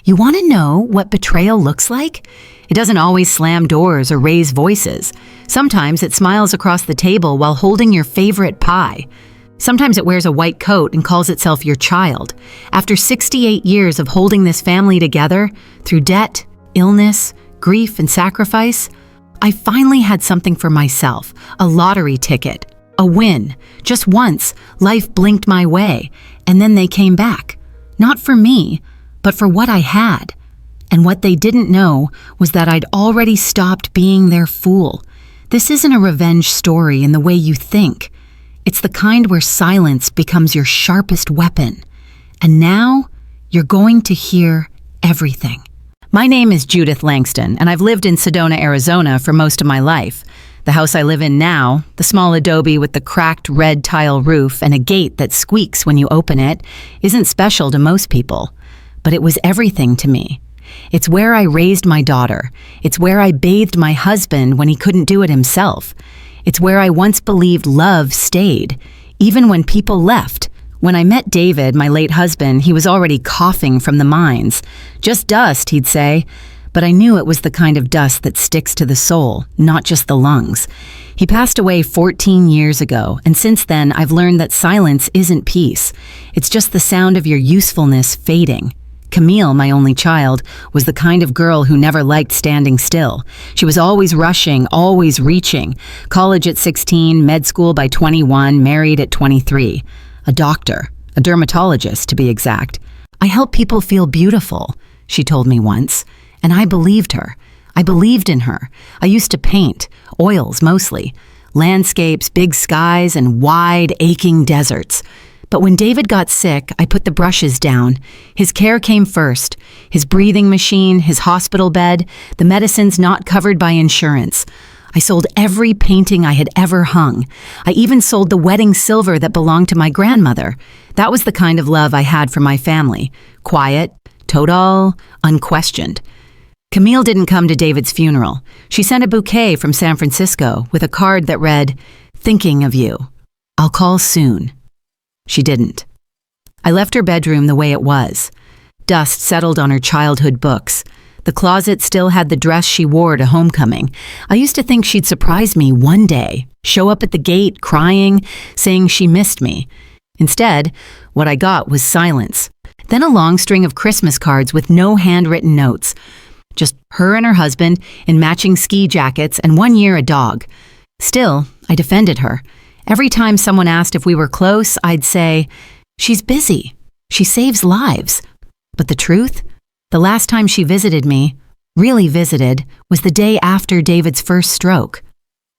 You want to know what betrayal looks like? It doesn't always slam doors or raise voices. Sometimes it smiles across the table while holding your favorite pie. Sometimes it wears a white coat and calls itself your child. After 68 years of holding this family together, through debt, illness, grief, and sacrifice, I finally had something for myself, a lottery ticket, a win. Just once, life blinked my way, and then they came back. Not for me, but for what I had. And what they didn't know was that I'd already stopped being their fool. This isn't a revenge story in the way you think. It's the kind where silence becomes your sharpest weapon. And now, you're going to hear everything. My name is Judith Langston, and I've lived in Sedona, Arizona for most of my life. The house I live in now, the small adobe with the cracked red tile roof and a gate that squeaks when you open it, isn't special to most people. But it was everything to me. It's where I raised my daughter. It's where I bathed my husband when he couldn't do it himself. It's where I once believed love stayed, even when people left. When I met David, my late husband, he was already coughing from the mines. Just dust, he'd say. But I knew it was the kind of dust that sticks to the soul, not just the lungs. He passed away 14 years ago, and since then I've learned that silence isn't peace. It's just the sound of your usefulness fading. Camille, my only child, was the kind of girl who never liked standing still. She was always rushing, always reaching. College at 16, med school by 21, married at 23. A doctor, a dermatologist to be exact. I help people feel beautiful, she told me once, and I believed her. I believed in her. I used to paint, oils mostly, landscapes, big skies, and wide, aching deserts. But when David got sick, I put the brushes down. His care came first. His breathing machine, his hospital bed, the medicines not covered by insurance. I sold every painting I had ever hung. I even sold the wedding silver that belonged to my grandmother. That was the kind of love I had for my family. Quiet, total, unquestioned. Camille didn't come to David's funeral. She sent a bouquet from San Francisco with a card that read, "Thinking of you. I'll call soon." She didn't. I left her bedroom the way it was. Dust settled on her childhood books. The closet still had the dress she wore to homecoming. I used to think she'd surprise me one day, show up at the gate crying, saying she missed me. Instead, what I got was silence. Then a long string of Christmas cards with no handwritten notes. Just her and her husband in matching ski jackets and 1 year a dog. Still, I defended her. Every time someone asked if we were close, I'd say, "She's busy. She saves lives." But the truth? The last time she visited me, really visited, was the day after David's first stroke.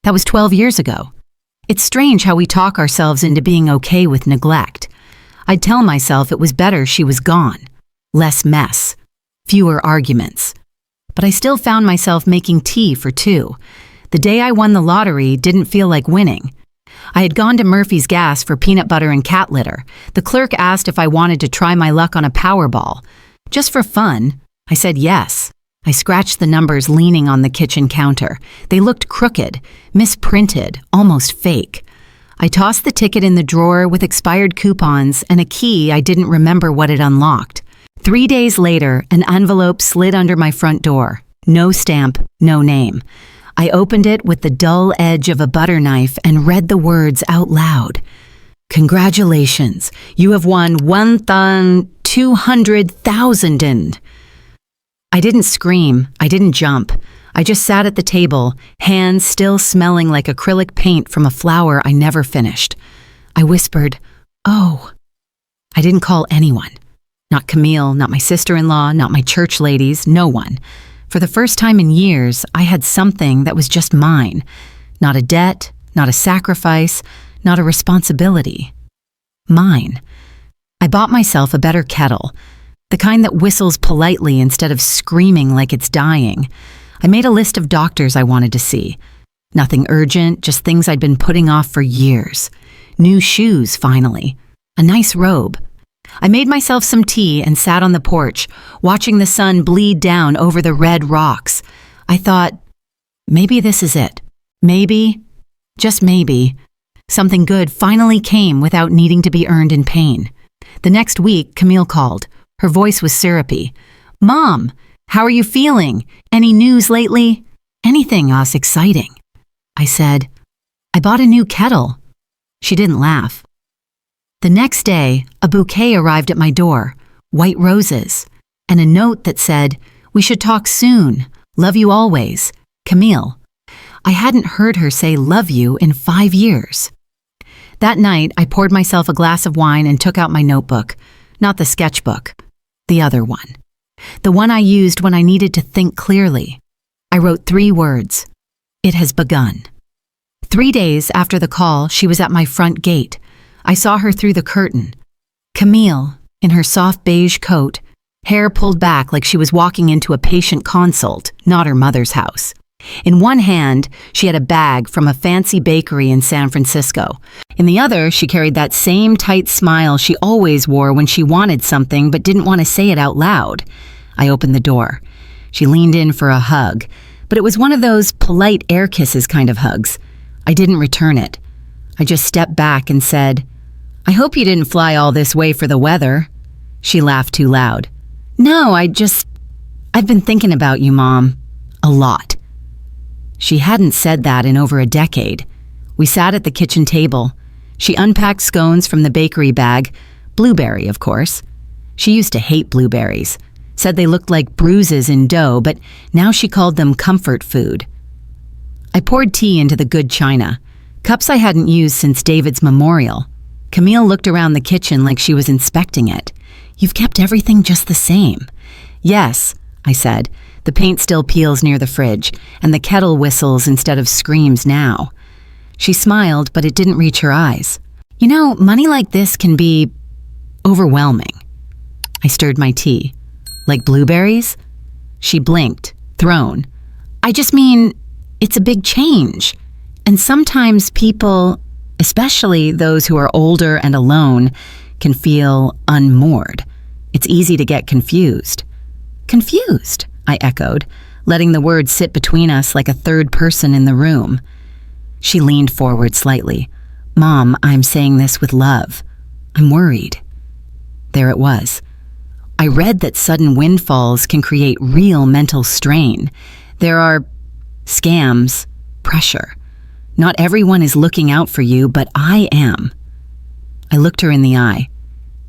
That was 12 years ago. It's strange how we talk ourselves into being okay with neglect. I'd tell myself it was better she was gone. Less mess. Fewer arguments. But I still found myself making tea for two. The day I won the lottery didn't feel like winning. I had gone to Murphy's Gas for peanut butter and cat litter. The clerk asked if I wanted to try my luck on a Powerball. Just for fun, I said yes. I scratched the numbers leaning on the kitchen counter. They looked crooked, misprinted, almost fake. I tossed the ticket in the drawer with expired coupons and a key I didn't remember what it unlocked. 3 days later, an envelope slid under my front door. No stamp, no name. I opened it with the dull edge of a butter knife and read the words out loud. "Congratulations, you have won 1,200,000 and..." I didn't scream, I didn't jump. I just sat at the table, hands still smelling like acrylic paint from a flower I never finished. I whispered, "Oh." I didn't call anyone. Not Camille, not my sister-in-law, not my church ladies, no one. For the first time in years, I had something that was just mine. Not a debt, not a sacrifice, not a responsibility. Mine. I bought myself a better kettle, the kind that whistles politely instead of screaming like it's dying. I made a list of doctors I wanted to see. Nothing urgent, just things I'd been putting off for years. New shoes, finally. A nice robe. I made myself some tea and sat on the porch, watching the sun bleed down over the red rocks. I thought, maybe this is it. Maybe, just maybe, something good finally came without needing to be earned in pain. The next week, Camille called. Her voice was syrupy. "Mom, how are you feeling? Any news lately? Anything else exciting?" I said, "I bought a new kettle." She didn't laugh. The next day, a bouquet arrived at my door, white roses, and a note that said, "We should talk soon. Love you always. Camille." I hadn't heard her say love you in 5 years. That night, I poured myself a glass of wine and took out my notebook, not the sketchbook, the other one. The one I used when I needed to think clearly. I wrote 3 words. It has begun. 3 days after the call, she was at my front gate. I saw her through the curtain. Camille, in her soft beige coat, hair pulled back like she was walking into a patient consult, not her mother's house. In one hand, she had a bag from a fancy bakery in San Francisco. In the other, she carried that same tight smile she always wore when she wanted something but didn't want to say it out loud. I opened the door. She leaned in for a hug, but it was one of those polite air kisses kind of hugs. I didn't return it. I just stepped back and said, "I hope you didn't fly all this way for the weather." She laughed too loud. "No, I've been thinking about you, Mom. A lot." She hadn't said that in over a decade. We sat at the kitchen table. She unpacked scones from the bakery bag, blueberry, of course. She used to hate blueberries, said they looked like bruises in dough, but now she called them comfort food. I poured tea into the good china, cups I hadn't used since David's memorial. Camille looked around the kitchen like she was inspecting it. "You've kept everything just the same." "Yes," I said. "The paint still peels near the fridge, and the kettle whistles instead of screams now." She smiled, but it didn't reach her eyes. "You know, money like this can be overwhelming." I stirred my tea. "Like blueberries?" She blinked, thrown. "I just mean, it's a big change. And sometimes people, especially those who are older and alone, can feel unmoored. It's easy to get confused." "Confused?" I echoed, letting the words sit between us like a third person in the room. She leaned forward slightly. "Mom, I'm saying this with love. I'm worried." There it was. I read that sudden windfalls can create real mental strain. There are scams, pressure. Not everyone is looking out for you, but I am. I looked her in the eye.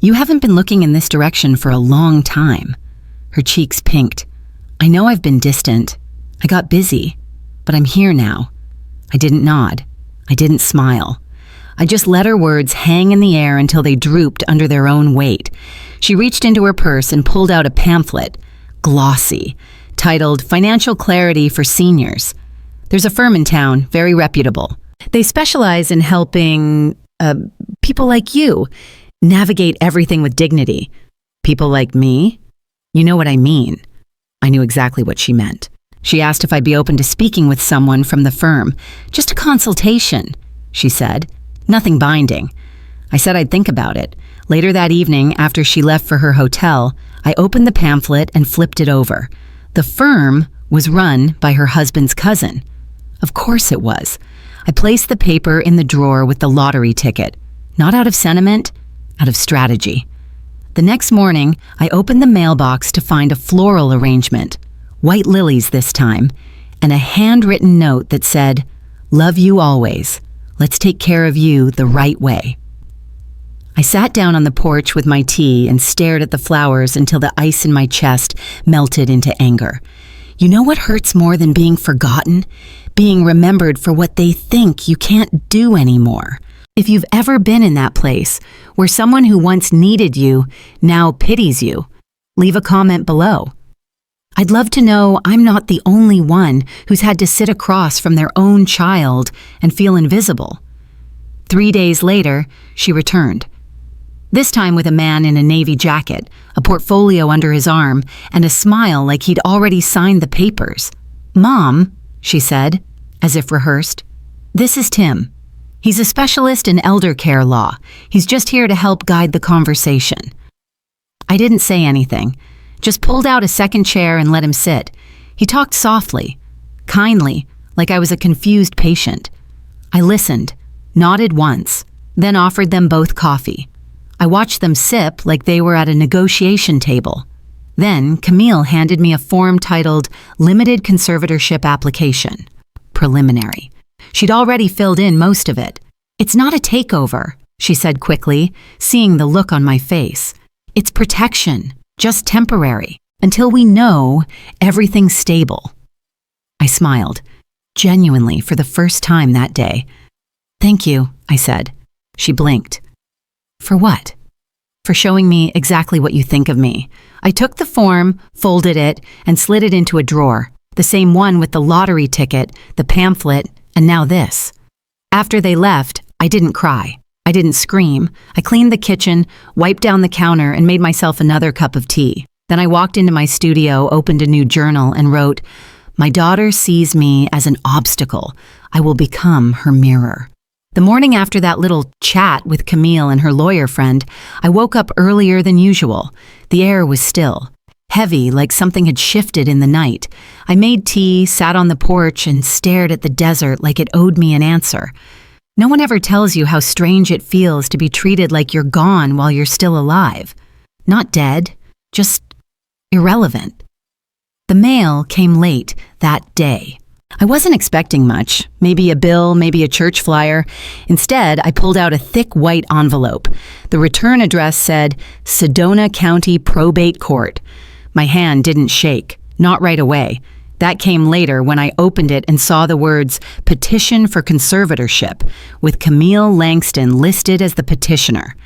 "You haven't been looking in this direction for a long time." Her cheeks pinked. "I know I've been distant. I got busy, but I'm here now." I didn't nod. I didn't smile. I just let her words hang in the air until they drooped under their own weight. She reached into her purse and pulled out a pamphlet, glossy, titled Financial Clarity for Seniors. There's a firm in town, very reputable. They specialize in helping people like you navigate everything with dignity. People like me? You know what I mean. I knew exactly what she meant. She asked if I'd be open to speaking with someone from the firm. "Just a consultation," she said. "Nothing binding." I said I'd think about it. Later that evening, after she left for her hotel, I opened the pamphlet and flipped it over. The firm was run by her husband's cousin. Of course it was. I placed the paper in the drawer with the lottery ticket, not out of sentiment, out of strategy. The next morning, I opened the mailbox to find a floral arrangement, white lilies this time, and a handwritten note that said, "Love you always. Let's take care of you the right way." I sat down on the porch with my tea and stared at the flowers until the ice in my chest melted into anger. You know what hurts more than being forgotten? Being remembered for what they think you can't do anymore. If you've ever been in that place where someone who once needed you now pities you, leave a comment below. I'd love to know I'm not the only one who's had to sit across from their own child and feel invisible. 3 days later, she returned. This time with a man in a navy jacket, a portfolio under his arm, and a smile like he'd already signed the papers. "Mom," she said, as if rehearsed, "this is Tim. He's a specialist in elder care law. He's just here to help guide the conversation." I didn't say anything, just pulled out a second chair and let him sit. He talked softly, kindly, like I was a confused patient. I listened, nodded once, then offered them both coffee. I watched them sip like they were at a negotiation table. Then Camille handed me a form titled Limited Conservatorship Application. Preliminary. She'd already filled in most of it. "It's not a takeover," she said quickly, seeing the look on my face. "It's protection, just temporary, until we know everything's stable." I smiled, genuinely for the first time that day. "Thank you," I said. She blinked. "For what?" "For showing me exactly what you think of me." I took the form, folded it, and slid it into a drawer, the same one with the lottery ticket, the pamphlet, and now this. After they left, I didn't cry. I didn't scream. I cleaned the kitchen, wiped down the counter, and made myself another cup of tea. Then I walked into my studio, opened a new journal, and wrote, "My daughter sees me as an obstacle. I will become her mirror." The morning after that little chat with Camille and her lawyer friend, I woke up earlier than usual. The air was still, heavy like something had shifted in the night. I made tea, sat on the porch, and stared at the desert like it owed me an answer. No one ever tells you how strange it feels to be treated like you're gone while you're still alive. Not dead, just irrelevant. The mail came late that day. I wasn't expecting much, maybe a bill, maybe a church flyer. Instead, I pulled out a thick white envelope. The return address said, Sedona County Probate Court. My hand didn't shake, not right away. That came later when I opened it and saw the words, Petition for Conservatorship, with Camille Langston listed as the petitioner.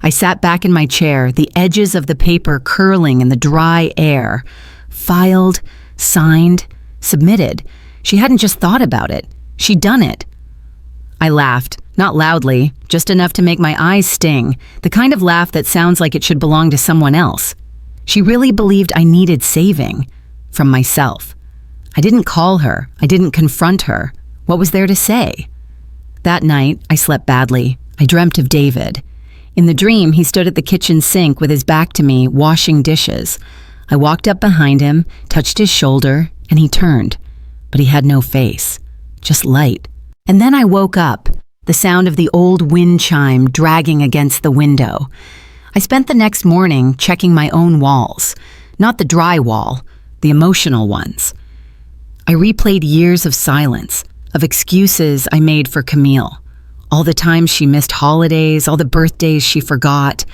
I sat back in my chair, the edges of the paper curling in the dry air. Filed, signed, submitted. She hadn't just thought about it. She'd done it. I laughed, not loudly, just enough to make my eyes sting, the kind of laugh that sounds like it should belong to someone else. She really believed I needed saving from myself. I didn't call her. I didn't confront her. What was there to say? That night, I slept badly. I dreamt of David. In the dream, he stood at the kitchen sink with his back to me, washing dishes. I walked up behind him, touched his shoulder, and he turned. But he had no face, just light. And then I woke up, the sound of the old wind chime dragging against the window. I spent the next morning checking my own walls, not the dry wall, the emotional ones. I replayed years of silence, of excuses I made for Camille, all the times she missed holidays, all the birthdays she forgot,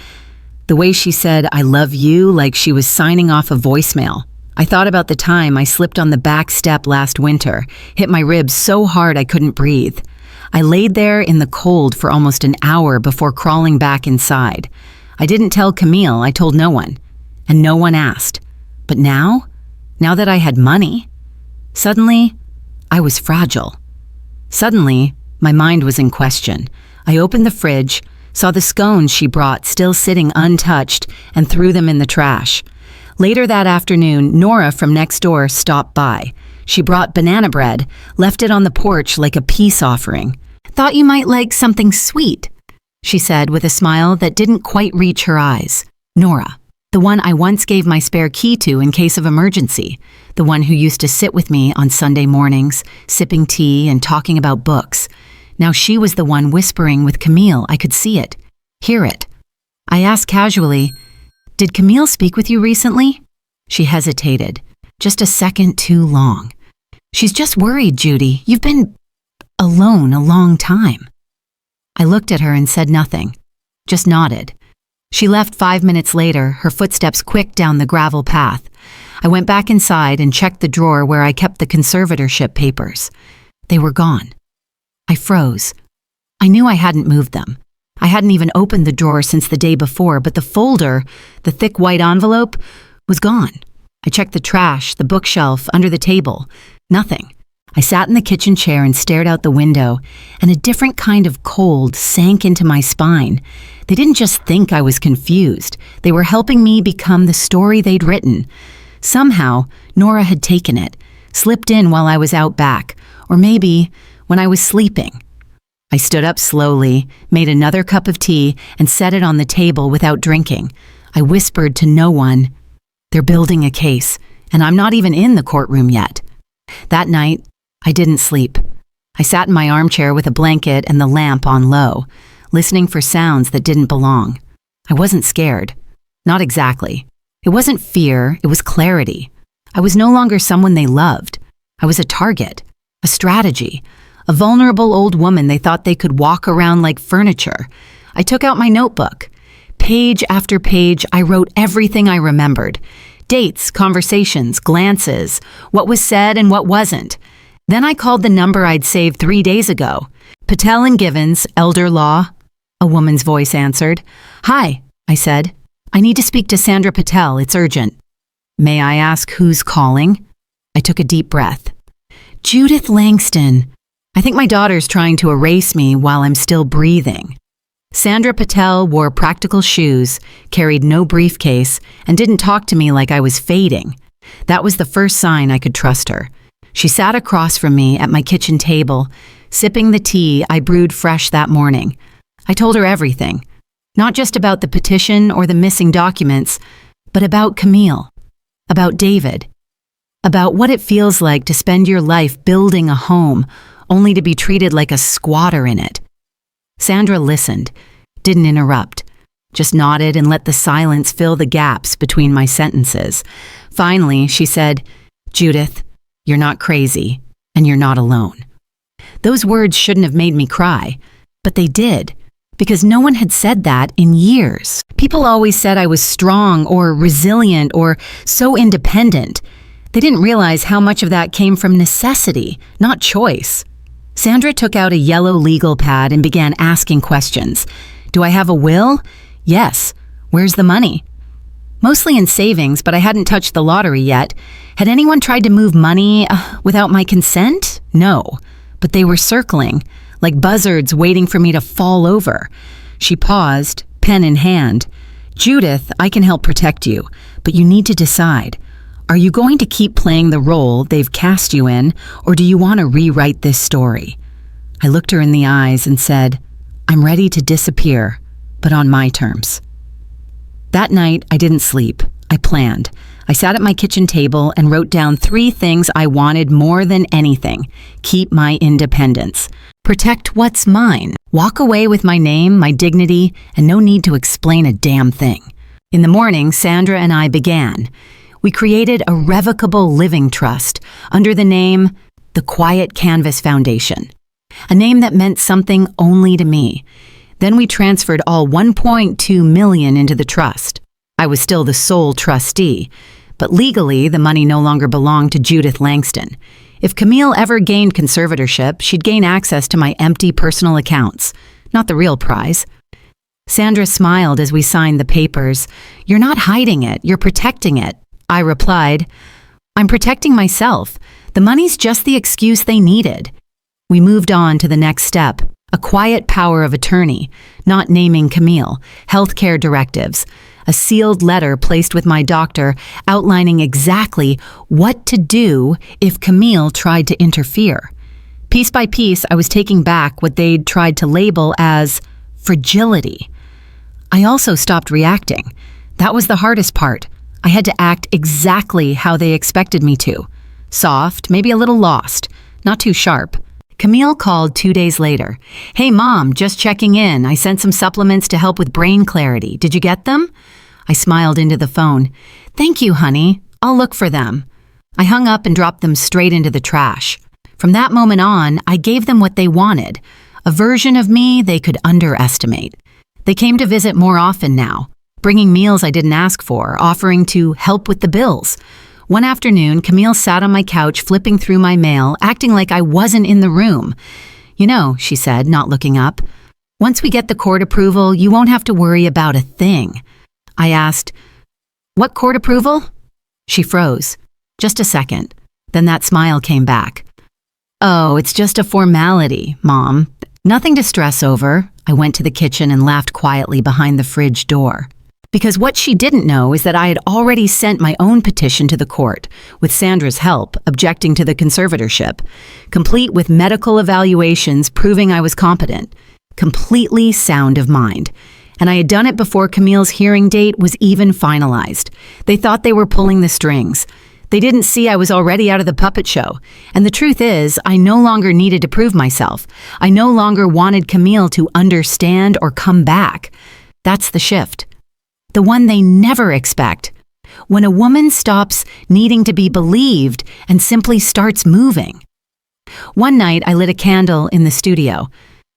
the way she said, I love you, like she was signing off a voicemail. I thought about the time I slipped on the back step last winter, hit my ribs so hard I couldn't breathe. I laid there in the cold for almost an hour before crawling back inside. I didn't tell Camille, I told no one. And no one asked. But now that I had money, suddenly I was fragile. Suddenly, my mind was in question. I opened the fridge, saw the scones she brought still sitting untouched, and threw them in the trash. Later that afternoon, Nora from next door stopped by. She brought banana bread, left it on the porch like a peace offering. "Thought you might like something sweet," she said with a smile that didn't quite reach her eyes. Nora, the one I once gave my spare key to in case of emergency, the one who used to sit with me on Sunday mornings, sipping tea and talking about books. Now she was the one whispering with Camille. I could see it, hear it. I asked casually, "Did Camille speak with you recently?" She hesitated, just a second too long. "She's just worried, Judy. You've been alone a long time." I looked at her and said nothing, just nodded. She left 5 minutes later, her footsteps quick down the gravel path. I went back inside and checked the drawer where I kept the conservatorship papers. They were gone. I froze. I knew I hadn't moved them. I hadn't even opened the drawer since the day before, but the folder, the thick white envelope, was gone. I checked the trash, the bookshelf, under the table. Nothing. I sat in the kitchen chair and stared out the window, and a different kind of cold sank into my spine. They didn't just think I was confused. They were helping me become the story they'd written. Somehow, Nora had taken it, slipped in while I was out back, or maybe when I was sleeping. I stood up slowly, made another cup of tea, and set it on the table without drinking. I whispered to no one, "They're building a case, and I'm not even in the courtroom yet." That night, I didn't sleep. I sat in my armchair with a blanket and the lamp on low, listening for sounds that didn't belong. I wasn't scared. Not exactly. It wasn't fear, it was clarity. I was no longer someone they loved. I was a target, a strategy, a vulnerable old woman they thought they could walk around like furniture. I took out my notebook. Page after page, I wrote everything I remembered. Dates, conversations, glances, what was said and what wasn't. Then I called the number I'd saved 3 days ago. Patel and Givens, elder law. A woman's voice answered. "Hi," I said. "I need to speak to Sandra Patel. It's urgent." "May I ask who's calling?" I took a deep breath. "Judith Langston. I think my daughter's trying to erase me while I'm still breathing." Sandra Patel wore practical shoes, carried no briefcase, and didn't talk to me like I was fading. That was the first sign I could trust her. She sat across from me at my kitchen table, sipping the tea I brewed fresh that morning. I told her everything, not just about the petition or the missing documents, but about Camille, about David, about what it feels like to spend your life building a home only to be treated like a squatter in it. Sandra listened, didn't interrupt, just nodded and let the silence fill the gaps between my sentences. Finally, she said, "Judith, you're not crazy, and you're not alone." Those words shouldn't have made me cry, but they did, because no one had said that in years. People always said I was strong or resilient or so independent. They didn't realize how much of that came from necessity, not choice. Sandra took out a yellow legal pad and began asking questions. "Do I have a will?" "Yes." "Where's the money?" "Mostly in savings, but I hadn't touched the lottery yet." "Had anyone tried to move money without my consent?" "No." "But they were circling, like buzzards waiting for me to fall over." She paused, pen in hand. "Judith, I can help protect you, but you need to decide. Are you going to keep playing the role they've cast you in, or do you want to rewrite this story?" I looked her in the eyes and said, "I'm ready to disappear, but on my terms." That night, I didn't sleep. I planned. I sat at my kitchen table and wrote down 3 things I wanted more than anything. Keep my independence. Protect what's mine. Walk away with my name, my dignity, and no need to explain a damn thing. In the morning, Sandra and I began. We created a revocable living trust under the name the Quiet Canvas Foundation, a name that meant something only to me. Then we transferred all $1.2 million into the trust. I was still the sole trustee, but legally the money no longer belonged to Judith Langston. If Camille ever gained conservatorship, she'd gain access to my empty personal accounts, not the real prize. Sandra smiled as we signed the papers. "You're not hiding it, you're protecting it." I replied, "I'm protecting myself. The money's just the excuse they needed." We moved on to the next step, a quiet power of attorney, not naming Camille, healthcare directives, a sealed letter placed with my doctor outlining exactly what to do if Camille tried to interfere. Piece by piece, I was taking back what they'd tried to label as fragility. I also stopped reacting. That was the hardest part. I had to act exactly how they expected me to. Soft, maybe a little lost, not too sharp. Camille called 2 days later. "Hey Mom, just checking in. I sent some supplements to help with brain clarity. Did you get them?" I smiled into the phone. "Thank you, honey. I'll look for them." I hung up and dropped them straight into the trash. From that moment on, I gave them what they wanted, a version of me they could underestimate. They came to visit more often now, bringing meals I didn't ask for, offering to help with the bills. One afternoon, Camille sat on my couch flipping through my mail, acting like I wasn't in the room. "You know," she said, not looking up, "once we get the court approval, you won't have to worry about a thing." I asked, "What court approval?" She froze. Just a second. Then that smile came back. "Oh, it's just a formality, Mom. Nothing to stress over." I went to the kitchen and laughed quietly behind the fridge door. Because what she didn't know is that I had already sent my own petition to the court, with Sandra's help, objecting to the conservatorship, complete with medical evaluations proving I was competent, completely sound of mind. And I had done it before Camille's hearing date was even finalized. They thought they were pulling the strings. They didn't see I was already out of the puppet show. And the truth is, I no longer needed to prove myself. I no longer wanted Camille to understand or come back. That's the shift. The one they never expect. when a woman stops needing to be believed and simply starts moving. One night, I lit a candle in the studio.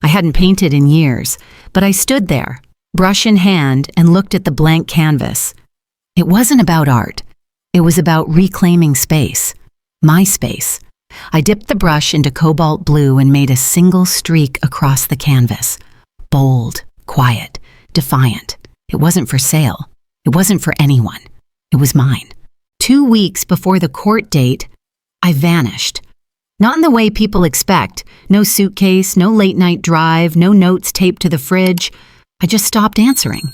I hadn't painted in years, but I stood there, brush in hand, and looked at the blank canvas. It wasn't about art. It was about reclaiming space. My space. I dipped the brush into cobalt blue and made a single streak across the canvas. Bold, quiet, defiant. It wasn't for sale. It wasn't for anyone. It was mine. 2 weeks before the court date, I vanished. Not in the way people expect. No suitcase, no late-night drive, no notes taped to the fridge. I just stopped answering.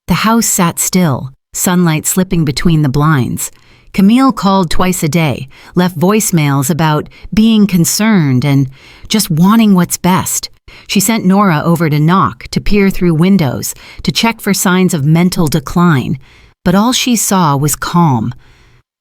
The house sat still, sunlight slipping between the blinds. Camille called twice a day, left voicemails about being concerned and just wanting what's best. She sent Nora over to knock, to peer through windows, to check for signs of mental decline. But all she saw was calm.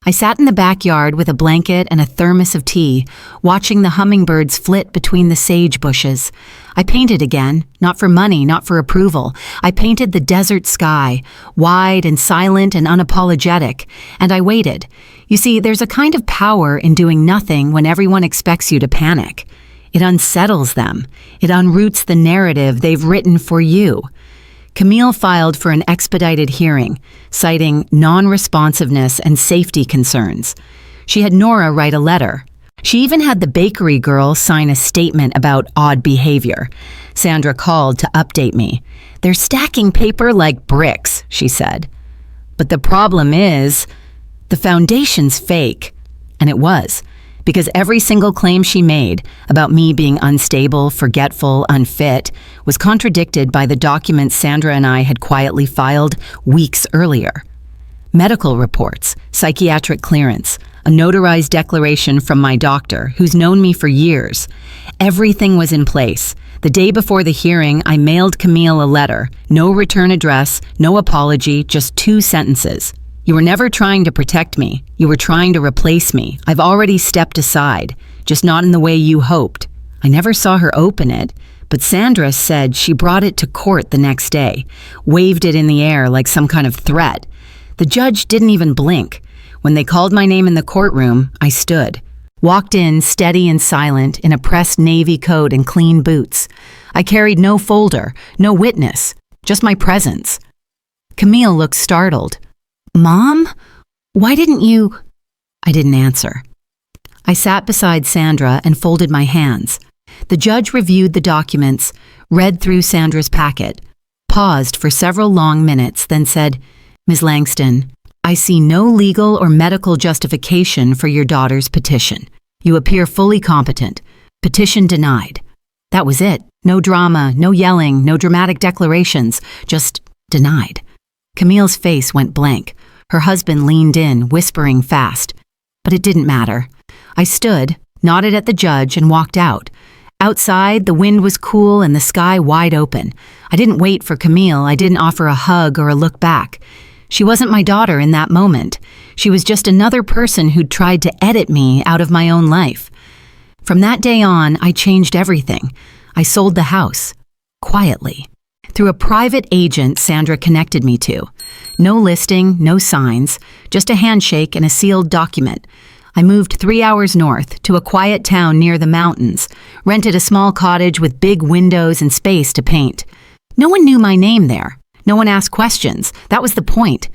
I sat in the backyard with a blanket and a thermos of tea, watching the hummingbirds flit between the sage bushes. I painted again, not for money, not for approval. I painted the desert sky, wide and silent and unapologetic, and I waited. You see, there's a kind of power in doing nothing when everyone expects you to panic. It unsettles them. It unroots the narrative they've written for you. Camille filed for an expedited hearing, citing non-responsiveness and safety concerns. She had Nora write a letter. She even had the bakery girl sign a statement about odd behavior. Sandra called to update me. "They're stacking paper like bricks," she said. "But the problem is, the foundation's fake." And it was. Because every single claim she made about me being unstable, forgetful, unfit was contradicted by the documents Sandra and I had quietly filed weeks earlier. Medical reports, psychiatric clearance, a notarized declaration from my doctor, who's known me for years. Everything was in place. The day before the hearing, I mailed Camille a letter. No return address, no apology, just 2 sentences. "You were never trying to protect me. You were trying to replace me. I've already stepped aside, just not in the way you hoped." I never saw her open it, but Sandra said she brought it to court the next day, waved it in the air like some kind of threat. The judge didn't even blink. When they called my name in the courtroom, I stood. Walked in, steady and silent, in a pressed navy coat and clean boots. I carried no folder, no witness, just my presence. Camille looked startled. "Mom? Why didn't you—" I didn't answer. I sat beside Sandra and folded my hands. The judge reviewed the documents, read through Sandra's packet, paused for several long minutes, then said, "Ms. Langston, I see no legal or medical justification for your daughter's petition. You appear fully competent. Petition denied." That was it. No drama, no yelling, no dramatic declarations, just denied. Camille's face went blank. Her husband leaned in, whispering fast. But it didn't matter. I stood, nodded at the judge, and walked out. Outside, the wind was cool and the sky wide open. I didn't wait for Camille. I didn't offer a hug or a look back. She wasn't my daughter in that moment. She was just another person who'd tried to edit me out of my own life. From that day on, I changed everything. I sold the house. Quietly. Through a private agent Sandra connected me to. No listing, no signs, just a handshake and a sealed document. I moved 3 hours north to a quiet town near the mountains, rented a small cottage with big windows and space to paint. No one knew my name there. No one asked questions. That was the point.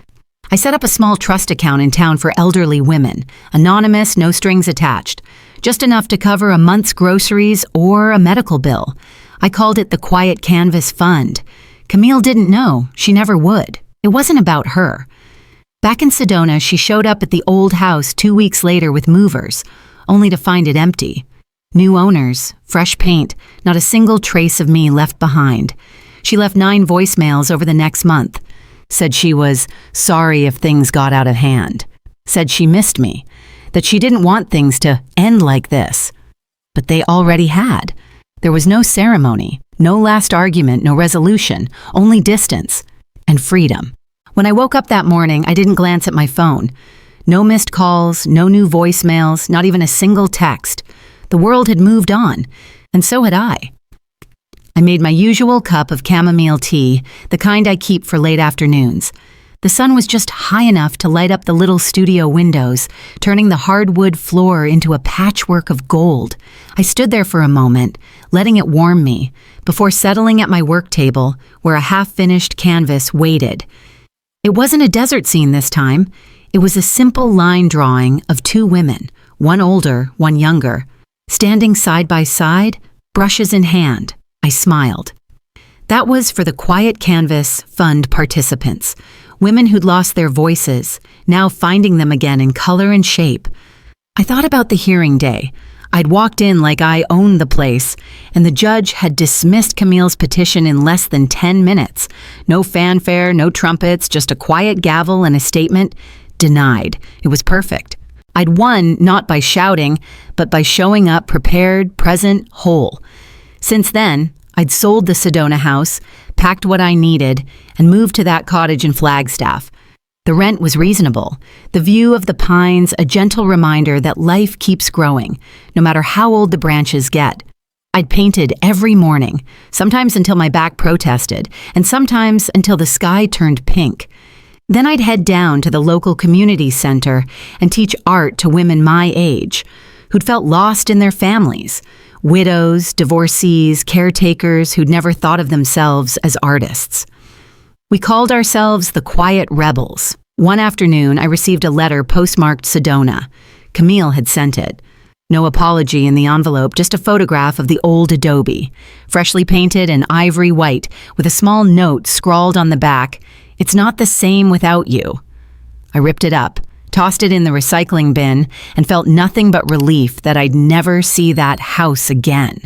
I set up a small trust account in town for elderly women. Anonymous, no strings attached. Just enough to cover a month's groceries or a medical bill. I called it the Quiet Canvas Fund. Camille didn't know. She never would. It wasn't about her. Back in Sedona, she showed up at the old house 2 weeks later with movers, only to find it empty. New owners, fresh paint, not a single trace of me left behind. She left 9 voicemails over the next month. Said she was sorry if things got out of hand. Said she missed me. That she didn't want things to end like this. But they already had. There was no ceremony, no last argument, no resolution, only distance and freedom. When I woke up that morning, I didn't glance at my phone. No missed calls, no new voicemails, not even a single text. The world had moved on, and so had I. I made my usual cup of chamomile tea, the kind I keep for late afternoons. The sun was just high enough to light up the little studio windows, turning the hardwood floor into a patchwork of gold. I stood there for a moment, letting it warm me, before settling at my work table, where a half-finished canvas waited. It wasn't a desert scene this time. It was a simple line drawing of two women, one older, one younger, standing side by side, brushes in hand. I smiled. That was for the Quiet Canvas Fund participants, women who'd lost their voices, now finding them again in color and shape. I thought about the hearing day. I'd walked in like I owned the place, and the judge had dismissed Camille's petition in less than 10 minutes. No fanfare, no trumpets, just a quiet gavel and a statement. Denied. It was perfect. I'd won not by shouting, but by showing up prepared, present, whole. Since then, I'd sold the Sedona house, packed what I needed, and moved to that cottage in Flagstaff. The rent was reasonable. The view of the pines, a gentle reminder that life keeps growing, no matter how old the branches get. I'd painted every morning, sometimes until my back protested, and sometimes until the sky turned pink. Then I'd head down to the local community center and teach art to women my age, who'd felt lost in their families. Widows, divorcees, caretakers who'd never thought of themselves as artists. We called ourselves the Quiet Rebels. One afternoon, I received a letter postmarked Sedona. Camille had sent it. No apology in the envelope, just a photograph of the old adobe, freshly painted in ivory white, with a small note scrawled on the back, "It's not the same without you." I ripped it up, tossed it in the recycling bin, and felt nothing but relief that I'd never see that house again.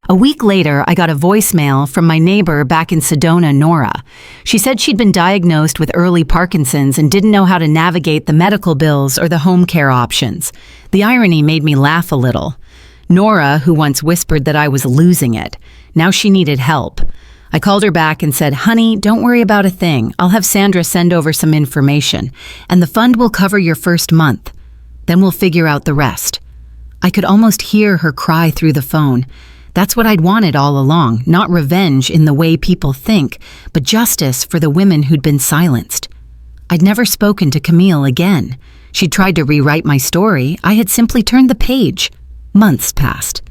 A week later, I got a voicemail from my neighbor back in Sedona, Nora. She said she'd been diagnosed with early Parkinson's and didn't know how to navigate the medical bills or the home care options. The irony made me laugh a little. Nora, who once whispered that I was losing it, now she needed help. I called her back and said, "Honey, don't worry about a thing. I'll have Sandra send over some information, and the fund will cover your first month. Then we'll figure out the rest." I could almost hear her cry through the phone. That's what I'd wanted all along, not revenge in the way people think, but justice for the women who'd been silenced. I'd never spoken to Camille again. She'd tried to rewrite my story. I had simply turned the page. Months passed.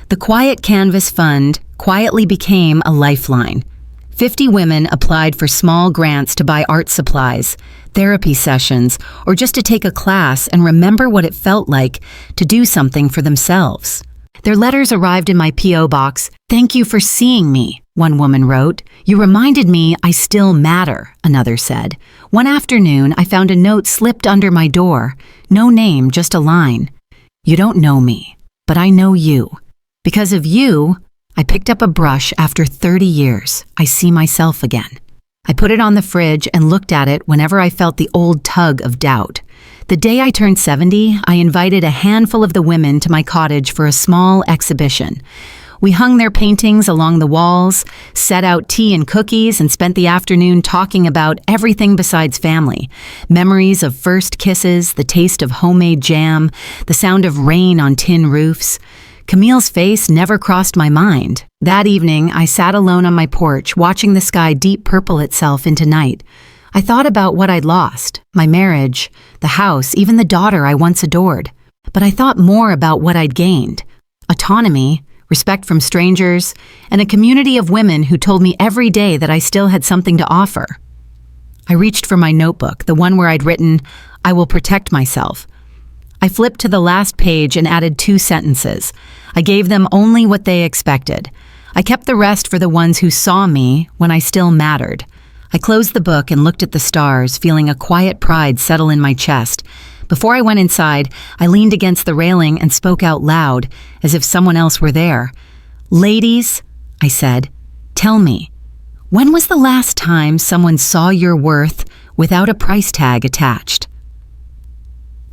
The Quiet Canvas Fund quietly became a lifeline. 50 women applied for small grants to buy art supplies, therapy sessions, or just to take a class and remember what it felt like to do something for themselves. Their letters arrived in my P.O. box. "Thank you for seeing me," one woman wrote. "You reminded me I still matter," another said. One afternoon, I found a note slipped under my door. No name, just a line. "You don't know me, but I know you. Because of you, I picked up a brush after 30 years. I see myself again." I put it on the fridge and looked at it whenever I felt the old tug of doubt. The day I turned 70, I invited a handful of the women to my cottage for a small exhibition. We hung their paintings along the walls, set out tea and cookies, and spent the afternoon talking about everything besides family. Memories of first kisses, the taste of homemade jam, the sound of rain on tin roofs. Camille's face never crossed my mind. That evening, I sat alone on my porch, watching the sky deep purple itself into night. I thought about what I'd lost, my marriage, the house, even the daughter I once adored. But I thought more about what I'd gained. Autonomy, respect from strangers, and a community of women who told me every day that I still had something to offer. I reached for my notebook, the one where I'd written, "I will protect myself." I flipped to the last page and added 2 sentences. I gave them only what they expected. I kept the rest for the ones who saw me when I still mattered. I closed the book and looked at the stars, feeling a quiet pride settle in my chest. Before I went inside, I leaned against the railing and spoke out loud, as if someone else were there. "Ladies," I said, "tell me, when was the last time someone saw your worth without a price tag attached?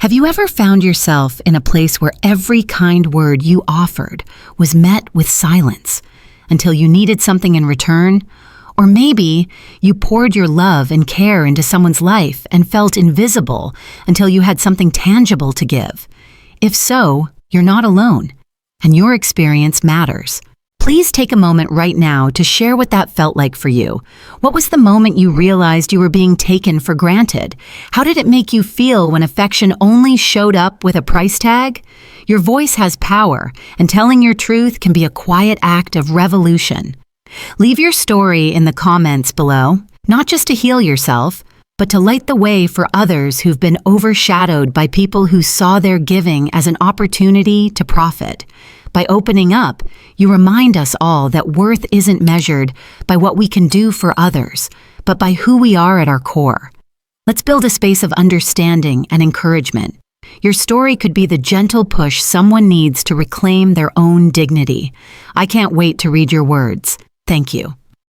Have you ever found yourself in a place where every kind word you offered was met with silence until you needed something in return? Or maybe you poured your love and care into someone's life and felt invisible until you had something tangible to give. If so, you're not alone, and your experience matters. Please take a moment right now to share what that felt like for you. What was the moment you realized you were being taken for granted? How did it make you feel when affection only showed up with a price tag? Your voice has power, and telling your truth can be a quiet act of revolution. Leave your story in the comments below, not just to heal yourself, but to light the way for others who've been overshadowed by people who saw their giving as an opportunity to profit. By opening up, you remind us all that worth isn't measured by what we can do for others, but by who we are at our core. Let's build a space of understanding and encouragement. Your story could be the gentle push someone needs to reclaim their own dignity. I can't wait to read your words. Thank you.